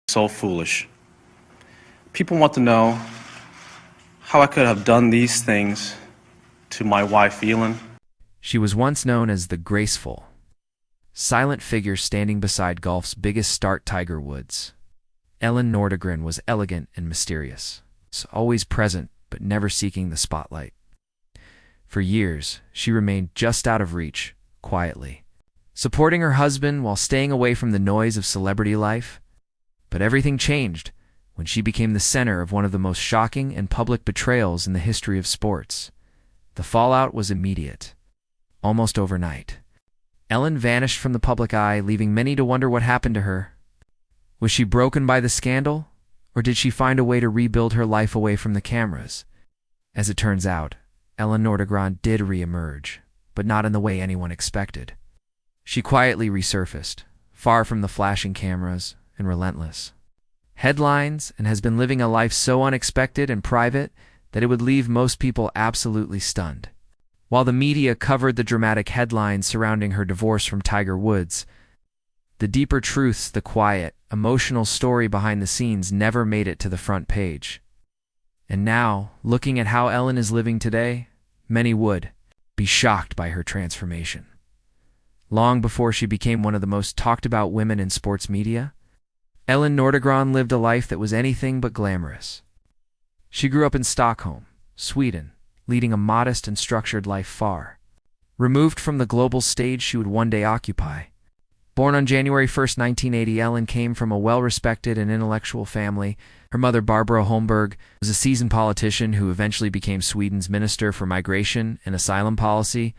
So foolish. People want to know how I could have done these things to my wife, Elin. She was once known as the graceful, silent figure standing beside golf's biggest star, Tiger Woods. Elin Nordegren was elegant and mysterious, always present but never seeking the spotlight. For years, she remained just out of reach, quietly, supporting her husband while staying away from the noise of celebrity life. But everything changed when she became the center of one of the most shocking and public betrayals in the history of sports. The fallout was immediate, almost overnight. Elin vanished from the public eye, leaving many to wonder what happened to her. Was she broken by the scandal, or did she find a way to rebuild her life away from the cameras? As it turns out, Elin Nordegren did re-emerge, but not in the way anyone expected. She quietly resurfaced, far from the flashing cameras and relentless headlines, and has been living a life so unexpected and private that it would leave most people absolutely stunned. While the media covered the dramatic headlines surrounding her divorce from Tiger Woods, the deeper truths, the quiet, emotional story behind the scenes never made it to the front page. And now, looking at how Elin is living today, many would be shocked by her transformation. Long before she became one of the most talked about women in sports media, Elin Nordegren lived a life that was anything but glamorous. She grew up in Stockholm, Sweden, leading a modest and structured life far removed from the global stage she would one day occupy. Born on January 1st, 1980, Elin came from a well-respected and intellectual family. Her mother, Barbara Holmberg, was a seasoned politician who eventually became Sweden's Minister for Migration and Asylum Policy.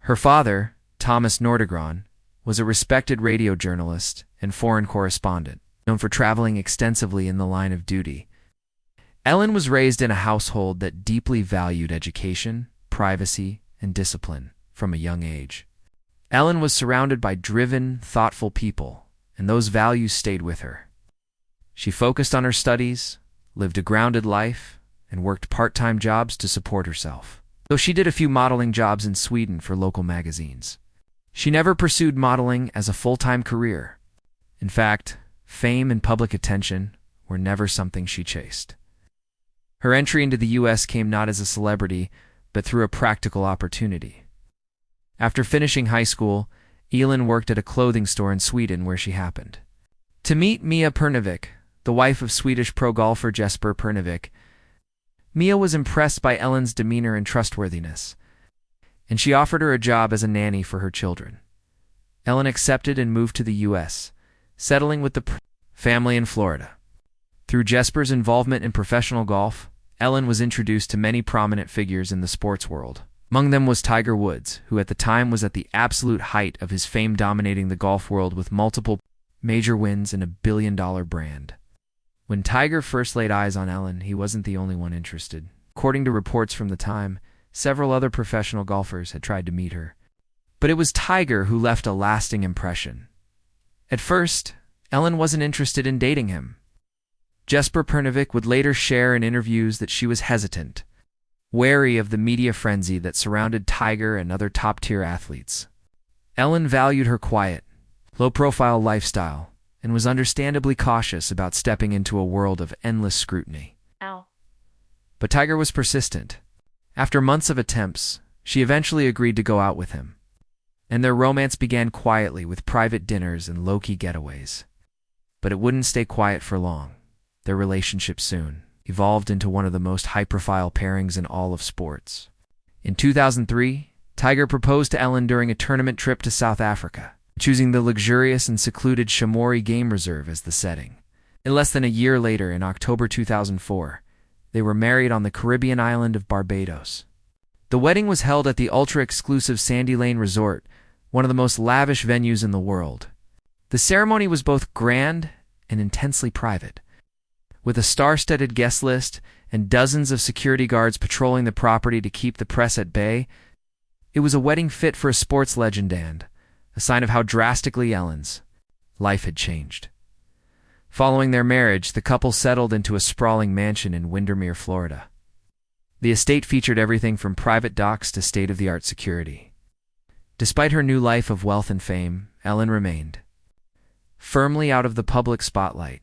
Her father, Thomas Nordegren, was a respected radio journalist and foreign correspondent, known for traveling extensively in the line of duty. Elin was raised in a household that deeply valued education, privacy, and discipline from a young age. Elin was surrounded by driven, thoughtful people, and those values stayed with her. She focused on her studies, lived a grounded life, and worked part-time jobs to support herself. Though she did a few modeling jobs in Sweden for local magazines, she never pursued modeling as a full-time career. In fact, fame and public attention were never something she chased. Her entry into the U.S. came not as a celebrity, but through a practical opportunity. After finishing high school, Elin worked at a clothing store in Sweden where she happened to meet Mia Pernovic, the wife of Swedish pro golfer Jesper Pernovic. Mia was impressed by Elin's demeanor and trustworthiness, and she offered her a job as a nanny for her children. Elin accepted and moved to the U.S., settling with the family in Florida. Through Jesper's involvement in professional golf, Elin was introduced to many prominent figures in the sports world. Among them was Tiger Woods, who at the time was at the absolute height of his fame, dominating the golf world with multiple major wins and a billion-dollar brand. When Tiger first laid eyes on Elin, he wasn't the only one interested. According to reports from the time, several other professional golfers had tried to meet her. But it was Tiger who left a lasting impression. At first, Elin wasn't interested in dating him. Jesper Pernovic would later share in interviews that she was hesitant, wary of the media frenzy that surrounded Tiger and other top-tier athletes. Elin valued her quiet, low-profile lifestyle and was understandably cautious about stepping into a world of endless scrutiny. But Tiger was persistent. After months of attempts, she eventually agreed to go out with him, and their romance began quietly with private dinners and low-key getaways. But it wouldn't stay quiet for long. Their relationship soon evolved into one of the most high-profile pairings in all of sports. In 2003, Tiger proposed to Elin during a tournament trip to South Africa, choosing the luxurious and secluded Chamori Game Reserve as the setting. In less than a year later, in October 2004, they were married on the Caribbean island of Barbados. The wedding was held at the ultra-exclusive Sandy Lane Resort, one of the most lavish venues in the world. The ceremony was both grand and intensely private, with a star-studded guest list and dozens of security guards patrolling the property to keep the press at bay. It was a wedding fit for a sports legend and a sign of how drastically Elin's life had changed. Following their marriage, the couple settled into a sprawling mansion in Windermere, Florida. The estate featured everything from private docks to state-of-the-art security. Despite her new life of wealth and fame, Elin remained firmly out of the public spotlight.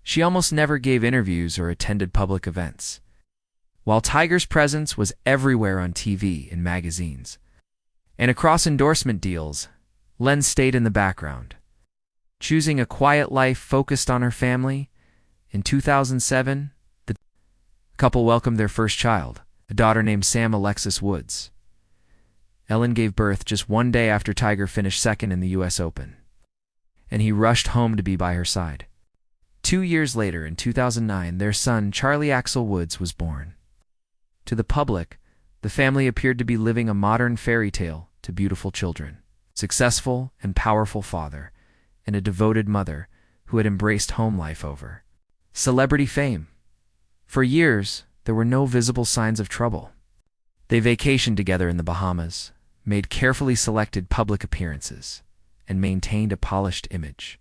She almost never gave interviews or attended public events, while Tiger's presence was everywhere on TV and magazines. And across endorsement deals, Len stayed in the background, choosing a quiet life focused on her family. In 2007, the couple welcomed their first child, a daughter named Sam Alexis Woods. Elin gave birth just one day after Tiger finished second in the U.S. Open, and he rushed home to be by her side. 2 years later, in 2009, their son, Charlie Axel Woods, was born. To the public, the family appeared to be living a modern fairy tale to beautiful children, successful and powerful father, and a devoted mother who had embraced home life over celebrity fame. For years, there were no visible signs of trouble. They vacationed together in the Bahamas, made carefully selected public appearances, and maintained a polished image.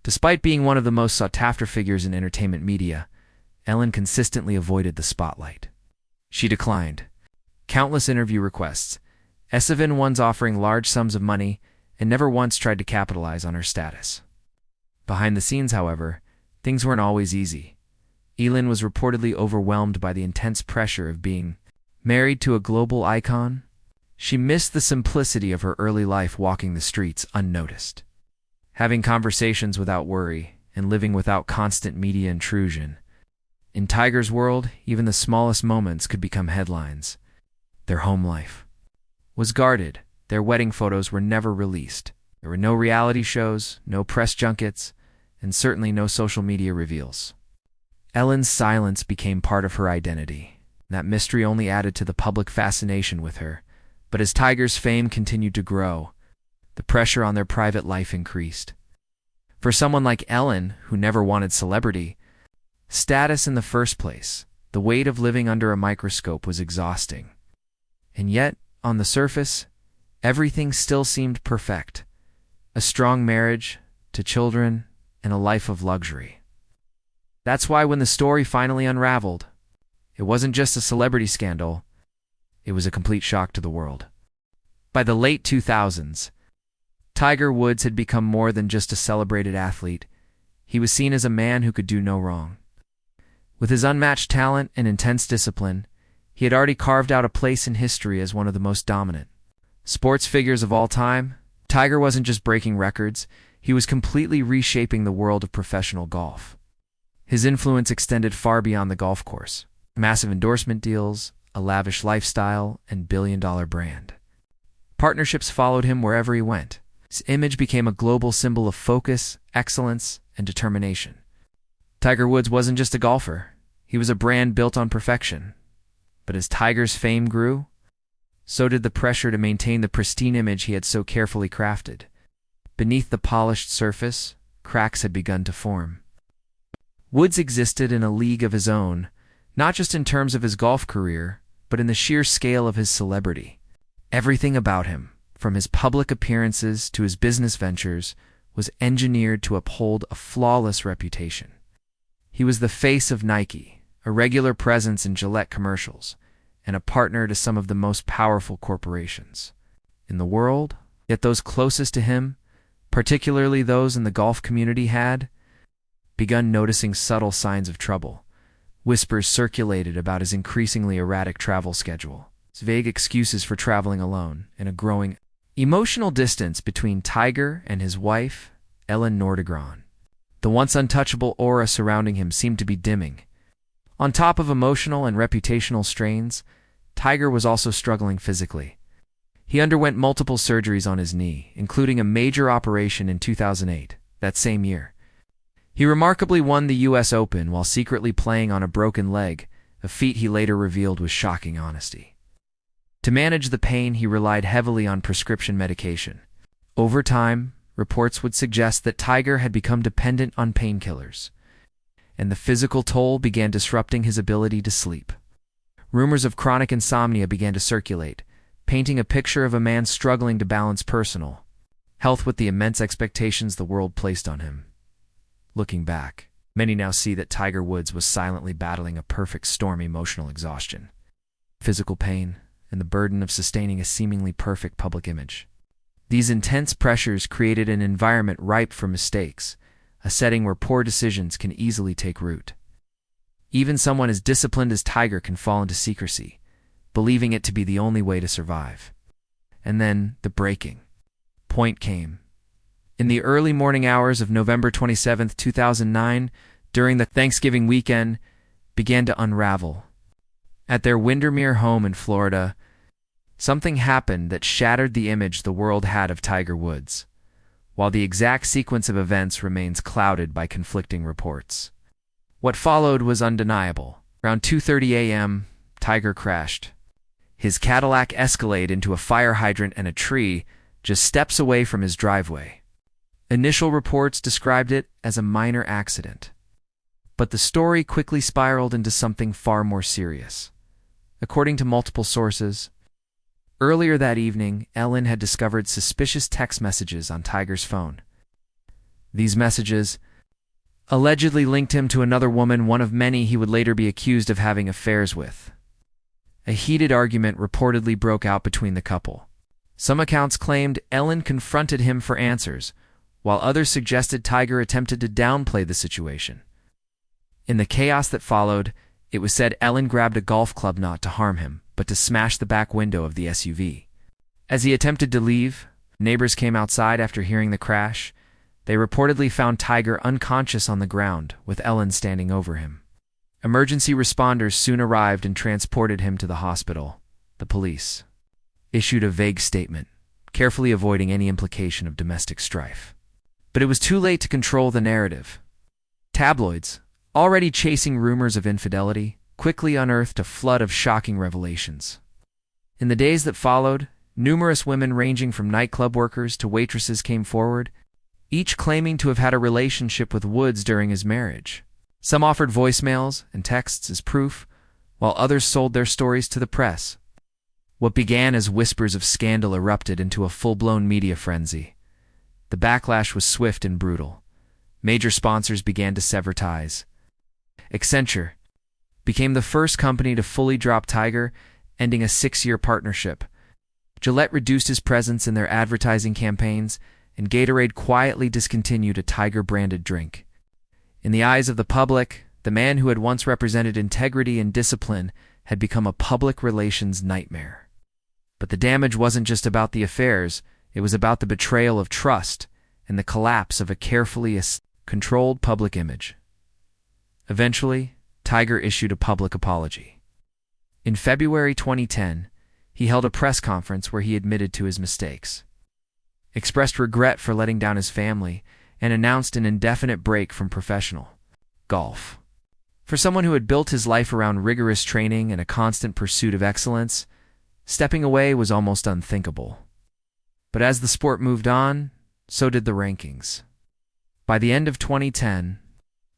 Despite being one of the most sought-after figures in entertainment media, Elin consistently avoided the spotlight. She declined countless interview requests, even ones offering large sums of money, and never once tried to capitalize on her status. Behind the scenes, however, things weren't always easy. Elin was reportedly overwhelmed by the intense pressure of being married to a global icon. She missed the simplicity of her early life, walking the streets unnoticed, having conversations without worry, and living without constant media intrusion. In Tiger's world, even the smallest moments could become headlines. Their home life was guarded. Their wedding photos were never released. There were no reality shows, no press junkets, and certainly no social media reveals. Elin's silence became part of her identity. That mystery only added to the public fascination with her. But as Tiger's fame continued to grow, the pressure on their private life increased. For someone like Elin, who never wanted celebrity status in the first place, the weight of living under a microscope was exhausting. And yet, on the surface, everything still seemed perfect. A strong marriage, to children, and a life of luxury. That's why when the story finally unraveled, it wasn't just a celebrity scandal, it was a complete shock to the world. By the late 2000s, Tiger Woods had become more than just a celebrated athlete. He was seen as a man who could do no wrong. With his unmatched talent and intense discipline, he had already carved out a place in history as one of the most dominant sports figures of all time. Tiger wasn't just breaking records, he was completely reshaping the world of professional golf. His influence extended far beyond the golf course. Massive endorsement deals, a lavish lifestyle, and billion-dollar brand. Partnerships followed him wherever he went. His image became a global symbol of focus, excellence, and determination. Tiger Woods wasn't just a golfer. He was a brand built on perfection. But as Tiger's fame grew, so did the pressure to maintain the pristine image he had so carefully crafted. Beneath the polished surface, cracks had begun to form. Woods existed in a league of his own, not just in terms of his golf career, but in the sheer scale of his celebrity. Everything about him, from his public appearances to his business ventures, was engineered to uphold a flawless reputation. He was the face of Nike, a regular presence in Gillette commercials, and a partner to some of the most powerful corporations in the world. Yet those closest to him, particularly those in the golf community, had begun noticing subtle signs of trouble. Whispers circulated about his increasingly erratic travel schedule, his vague excuses for traveling alone, and a growing emotional distance between Tiger and his wife, Elin Nordegren. The once untouchable aura surrounding him seemed to be dimming. On top of emotional and reputational strains, Tiger was also struggling physically. He underwent multiple surgeries on his knee, including a major operation in 2008, that same year. He remarkably won the U.S. Open while secretly playing on a broken leg, a feat he later revealed with shocking honesty. To manage the pain, he relied heavily on prescription medication. Over time, reports would suggest that Tiger had become dependent on painkillers, and the physical toll began disrupting his ability to sleep. Rumors of chronic insomnia began to circulate, painting a picture of a man struggling to balance personal health with the immense expectations the world placed on him. Looking back, many now see that Tiger Woods was silently battling a perfect storm: emotional exhaustion, physical pain, and the burden of sustaining a seemingly perfect public image. These intense pressures created an environment ripe for mistakes, a setting where poor decisions can easily take root. Even someone as disciplined as Tiger can fall into secrecy, believing it to be the only way to survive. And then the breaking point came. In the early morning hours of November 27, 2009, during the Thanksgiving weekend, began to unravel. At their Windermere home in Florida, something happened that shattered the image the world had of Tiger Woods, while the exact sequence of events remains clouded by conflicting reports. What followed was undeniable. Around 2:30 a.m., Tiger crashed. His Cadillac Escalade into a fire hydrant and a tree just steps away from his driveway. Initial reports described it as a minor accident. But the story quickly spiraled into something far more serious. According to multiple sources, earlier that evening, Elin had discovered suspicious text messages on Tiger's phone. These messages allegedly linked him to another woman, one of many he would later be accused of having affairs with. A heated argument reportedly broke out between the couple. Some accounts claimed Elin confronted him for answers, while others suggested Tiger attempted to downplay the situation. In the chaos that followed, it was said Elin grabbed a golf club not to harm him, but to smash the back window of the SUV. As he attempted to leave, neighbors came outside after hearing the crash. They reportedly found Tiger unconscious on the ground, with Elin standing over him. Emergency responders soon arrived and transported him to the hospital. The police issued a vague statement, carefully avoiding any implication of domestic strife. But it was too late to control the narrative. Tabloids, already chasing rumors of infidelity, quickly unearthed a flood of shocking revelations. In the days that followed, numerous women ranging from nightclub workers to waitresses came forward, each claiming to have had a relationship with Woods during his marriage. Some offered voicemails and texts as proof, while others sold their stories to the press. What began as whispers of scandal erupted into a full-blown media frenzy. The backlash was swift and brutal. Major sponsors began to sever ties. Accenture became the first company to fully drop Tiger, ending a 6-year partnership. Gillette reduced his presence in their advertising campaigns, and Gatorade quietly discontinued a Tiger-branded drink. In the eyes of the public, the man who had once represented integrity and discipline had become a public relations nightmare. But the damage wasn't just about the affairs, it was about the betrayal of trust and the collapse of a carefully controlled public image. Eventually, Tiger issued a public apology. In February 2010, he held a press conference where he admitted to his mistakes, expressed regret for letting down his family, and announced an indefinite break from professional golf. For someone who had built his life around rigorous training and a constant pursuit of excellence, stepping away was almost unthinkable. But as the sport moved on, so did the rankings. By the end of 2010,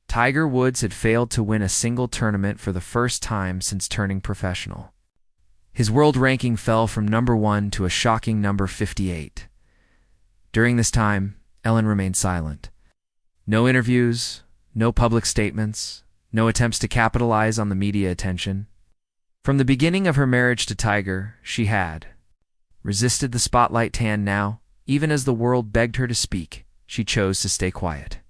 Tiger Woods had failed to win a single tournament for the first time since turning professional. His world ranking fell from number 1 to a shocking number 58. During this time, Elin remained silent. No interviews, no public statements, no attempts to capitalize on the media attention. From the beginning of her marriage to Tiger, she had resisted the spotlight tan. Now, even as the world begged her to speak, she chose to stay quiet.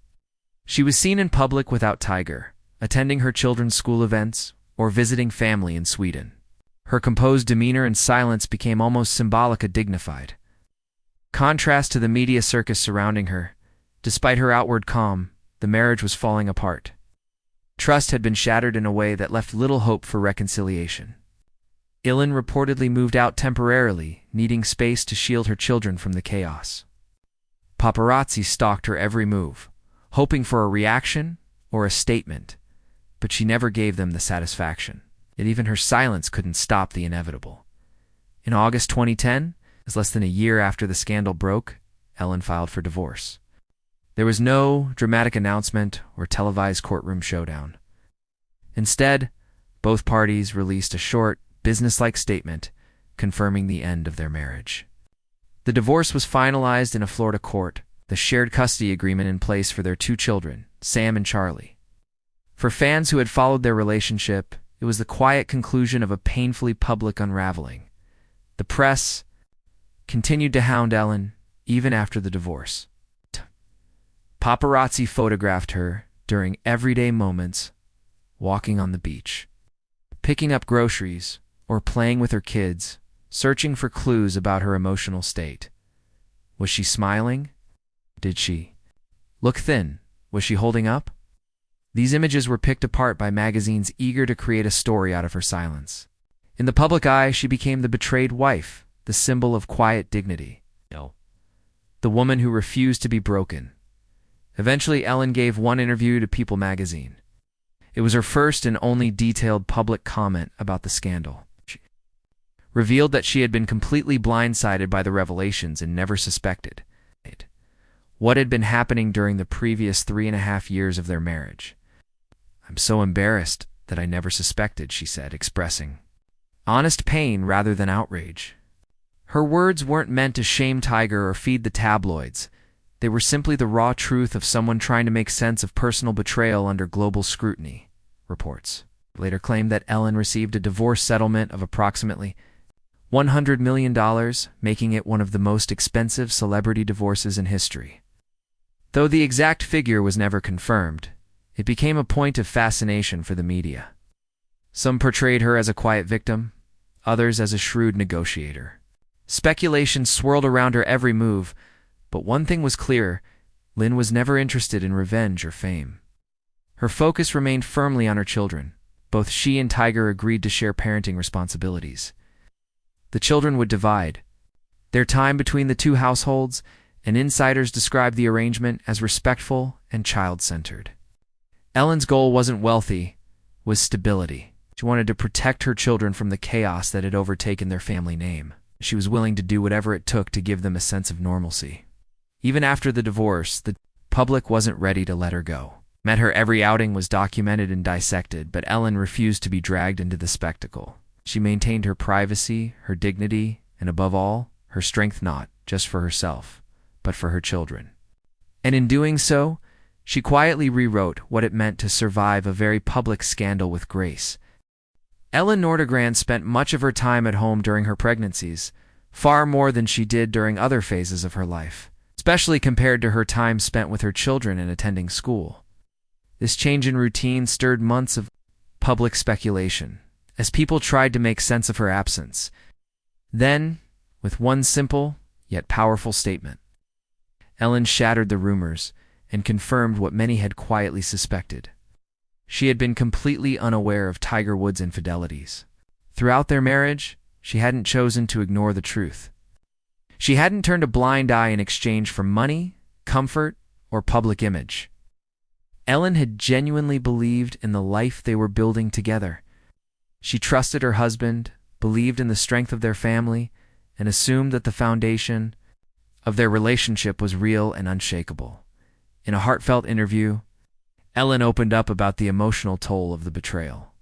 She was seen in public without Tiger, attending her children's school events or visiting family in Sweden. Her composed demeanor and silence became almost symbolic and dignified. Contrast to the media circus surrounding her, despite her outward calm, the marriage was falling apart. Trust had been shattered in a way that left little hope for reconciliation. Elin reportedly moved out temporarily, needing space to shield her children from the chaos. Paparazzi stalked her every move, hoping for a reaction or a statement, but she never gave them the satisfaction. Yet even her silence couldn't stop the inevitable. In August 2010, as less than a year after the scandal broke, Elin filed for divorce. There was no dramatic announcement or televised courtroom showdown. Instead, both parties released a short, businesslike statement confirming the end of their marriage. The divorce was finalized in a Florida court, the shared custody agreement in place for their 2 children, Sam and Charlie. For fans who had followed their relationship, it was the quiet conclusion of a painfully public unraveling. The press continued to hound Elin even after the divorce. Paparazzi photographed her during everyday moments, walking on the beach, picking up groceries, or playing with her kids, searching for clues about her emotional state. Was she smiling? Did she look thin? Was she holding up? These images were picked apart by magazines eager to create a story out of her silence. In the public eye, she became the betrayed wife, the symbol of quiet dignity. No. The woman who refused to be broken. Eventually, Elin gave one interview to People magazine. It was her first and only detailed public comment about the scandal. She revealed that she had been completely blindsided by the revelations and never suspected what had been happening during the previous 3.5 years of their marriage. "I'm so embarrassed that I never suspected," she said, expressing honest pain rather than outrage. Her words weren't meant to shame Tiger or feed the tabloids. They were simply the raw truth of someone trying to make sense of personal betrayal under global scrutiny, reports later claimed that Elin received a divorce settlement of approximately $100 million, making it one of the most expensive celebrity divorces in history. Though the exact figure was never confirmed, it became a point of fascination for the media. Some portrayed her as a quiet victim, others as a shrewd negotiator. Speculation swirled around her every move, but one thing was clear: Lynn was never interested in revenge or fame. Her focus remained firmly on her children. Both she and Tiger agreed to share parenting responsibilities. The children would divide their time between the two households, and insiders described the arrangement as respectful and child-centered. Ellen's goal wasn't wealthy, was stability. She wanted to protect her children from the chaos that had overtaken their family name. She was willing to do whatever it took to give them a sense of normalcy. Even after the divorce, the public wasn't ready to let her go. Her every outing was documented and dissected, but Elin refused to be dragged into the spectacle. She maintained her privacy, her dignity, and above all, her strength, not just for herself, but for her children. And in doing so, she quietly rewrote what it meant to survive a very public scandal with grace. Elin Nordegren spent much of her time at home during her pregnancies, far more than she did during other phases of her life, especially compared to her time spent with her children and attending school. This change in routine stirred months of public speculation, as people tried to make sense of her absence. Then, with one simple, yet powerful statement, Elin shattered the rumors and confirmed what many had quietly suspected. She had been completely unaware of Tiger Woods' infidelities. Throughout their marriage, she hadn't chosen to ignore the truth. She hadn't turned a blind eye in exchange for money, comfort, or public image. Elin had genuinely believed in the life they were building together. She trusted her husband, believed in the strength of their family, and assumed that the foundation of their relationship was real and unshakable. In a heartfelt interview, Elin opened up about the emotional toll of the betrayal.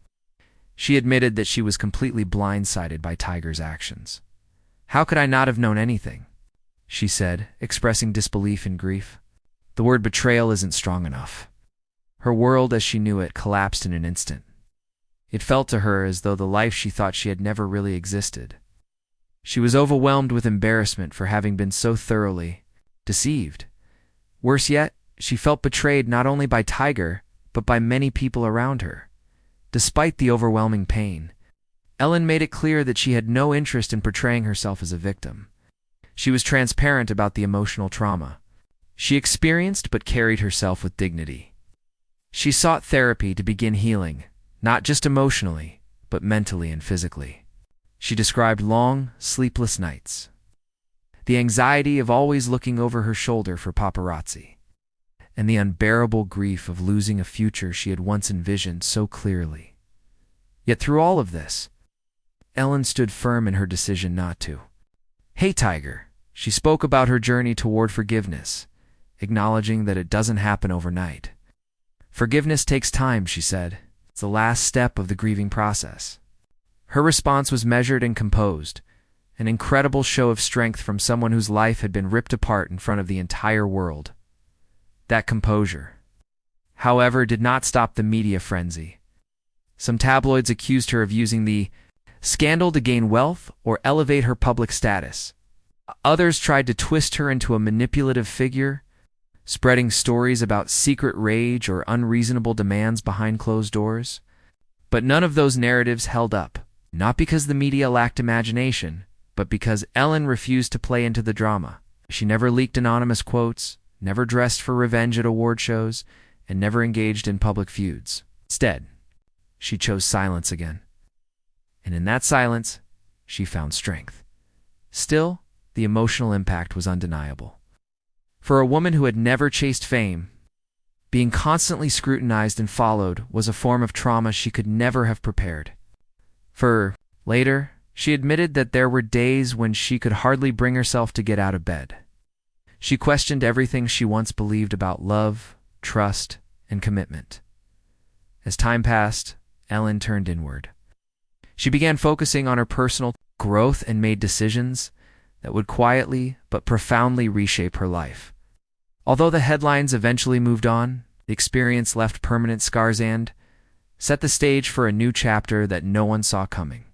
She admitted that she was completely blindsided by Tiger's actions. "How could I not have known anything?" she said, expressing disbelief and grief. The word betrayal isn't strong enough. Her world as she knew it collapsed in an instant. It felt to her as though the life she thought she had never really existed. She was overwhelmed with embarrassment for having been so thoroughly deceived. Worse yet, she felt betrayed not only by Tiger, but by many people around her. Despite the overwhelming pain, Elin made it clear that she had no interest in portraying herself as a victim. She was transparent about the emotional trauma she experienced but carried herself with dignity. She sought therapy to begin healing, not just emotionally, but mentally and physically. She described long, sleepless nights, the anxiety of always looking over her shoulder for paparazzi, and the unbearable grief of losing a future she had once envisioned so clearly. Yet through all of this, Elin stood firm in her decision not to hate Tiger. She spoke about her journey toward forgiveness, acknowledging that it doesn't happen overnight. "Forgiveness takes time," she said. "It's the last step of the grieving process." Her response was measured and composed, an incredible show of strength from someone whose life had been ripped apart in front of the entire world. That composure, however, did not stop the media frenzy. Some tabloids accused her of using the scandal to gain wealth or elevate her public status. Others tried to twist her into a manipulative figure, spreading stories about secret rage or unreasonable demands behind closed doors. But none of those narratives held up, not because the media lacked imagination, but because Elin refused to play into the drama. She never leaked anonymous quotes, never dressed for revenge at award shows, and never engaged in public feuds. Instead, she chose silence again. And in that silence, she found strength. Still, the emotional impact was undeniable. For a woman who had never chased fame, being constantly scrutinized and followed was a form of trauma she could never have prepared for. Later, she admitted that there were days when she could hardly bring herself to get out of bed. She questioned everything she once believed about love, trust, and commitment. As time passed, Elin turned inward. She began focusing on her personal growth and made decisions that would quietly but profoundly reshape her life. Although the headlines eventually moved on, the experience left permanent scars and set the stage for a new chapter that no one saw coming.